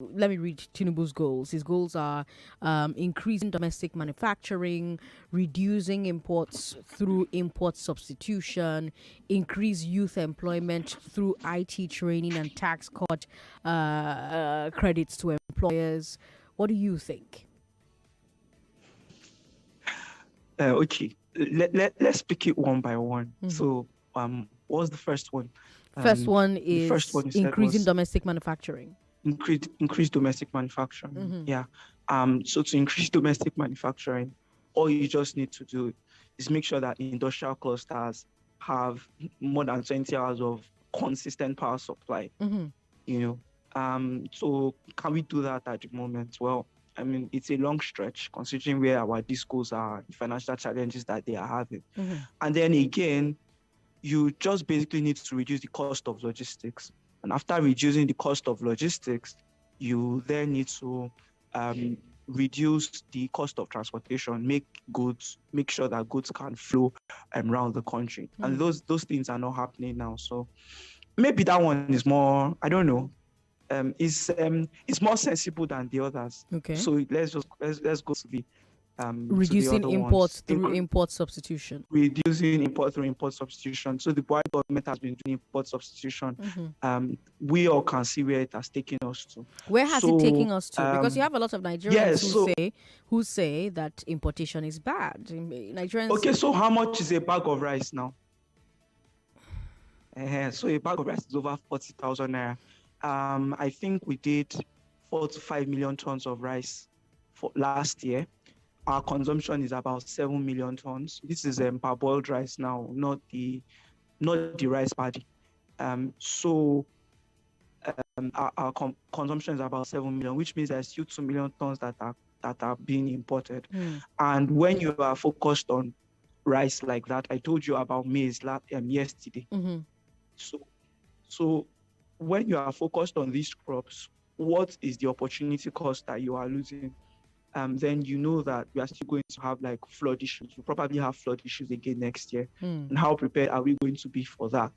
let me read Tinubu's goals. His goals are increasing domestic manufacturing, reducing imports through import substitution, increase youth employment through IT training and tax cut credits to employers. What do you think? Okay, let's pick it one by one. So, what was the first one? First one The first is one you said increasing was domestic manufacturing. increase domestic manufacturing. Yeah. So to increase domestic manufacturing, all you just need to do is make sure that industrial clusters have more than 20 hours of consistent power supply. You know, so can we do that at the moment? Well, I mean, it's a long stretch considering where our discos are, the financial challenges that they are having. And then again, you just basically need to reduce the cost of logistics. And after reducing the cost of logistics, you then need to reduce the cost of transportation, make sure that goods can flow around the country. And those things are not happening now. So maybe that one is more, I don't know, it's more sensible than the others. Okay. So let's go to the reducing to the imports ones. through import substitution. Reducing import through import substitution. So the Buhari government has been doing import substitution. We all can see where it has taken us to. Where has it taken us to? Because you have a lot of Nigerians who say that importation is bad. Nigerians. Okay, so how much is a bag of rice now? So a bag of rice is over 40,000 naira. I think we did 4 to 5 million tons of rice for last year. Our consumption is about 7 million tons. This is parboiled rice now, not the rice paddy. So our consumption is about 7 million, which means there's still 2 million tons that are being imported. And when you are focused on rice like that, I told you about maize yesterday. So when you are focused on these crops, what is the opportunity cost that you are losing? Then you know that we are still going to have like flood issues. We'll probably have flood issues again next year. And how prepared are we going to be for that?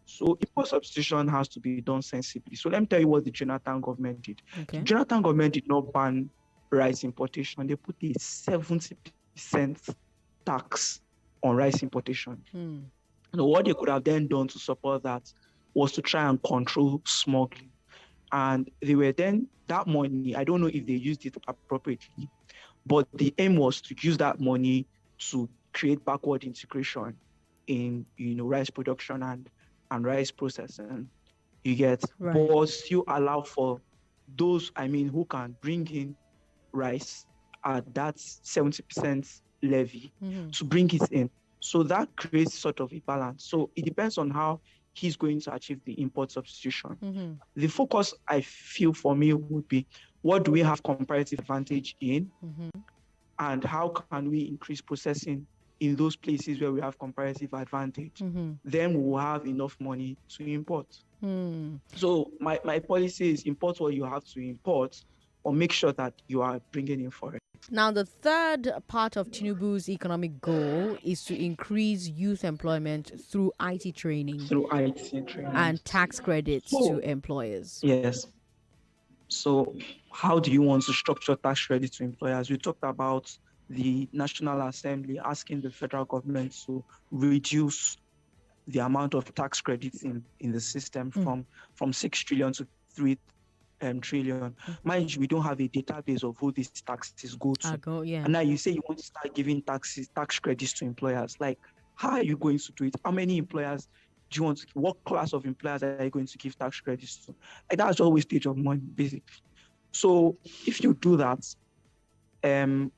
So import substitution has to be done sensibly. So let me tell you what the Jonathan government did. Okay. The Jonathan government did not ban rice importation. They put a 70% tax on rice importation. Now, what they could have then done to support that was to try and control smuggling. And they were then, that money, I don't know if they used it appropriately, but the aim was to use that money to create backward integration in, rice production and rice processing. You get, right. But still allow for those, who can bring in rice at that 70% levy to bring it in. So that creates sort of a balance. So it depends on how he's going to achieve the import substitution. The focus, I feel, for me would be, what do we have comparative advantage in? And how can we increase processing in those places where we have comparative advantage? Then we will have enough money to import. So my policy is import what you have to import, or make sure that you are bringing in for it. Now, the third part of Tinubu's economic goal is to increase youth employment through IT training. And tax credits to employers. Yes. So how do you want to structure tax credits to employers? We talked about the National Assembly asking the federal government to reduce the amount of tax credits in the system from 6 trillion to 3 trillion. Mind you, we don't have a database of who these taxes go to. And now you say you want to start giving tax credits to employers. Like, how are you going to do it? How many employers do you want to, what class of employers are you going to give tax credits to? Like, that's always stage of money, basically. So if you do that,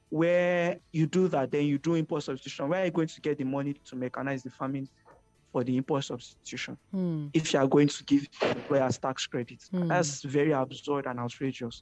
where you do that, then you do import substitution. Where are you going to get the money to mechanize the farming for the import substitution? If you are going to give employers tax credits, that's very absurd and outrageous.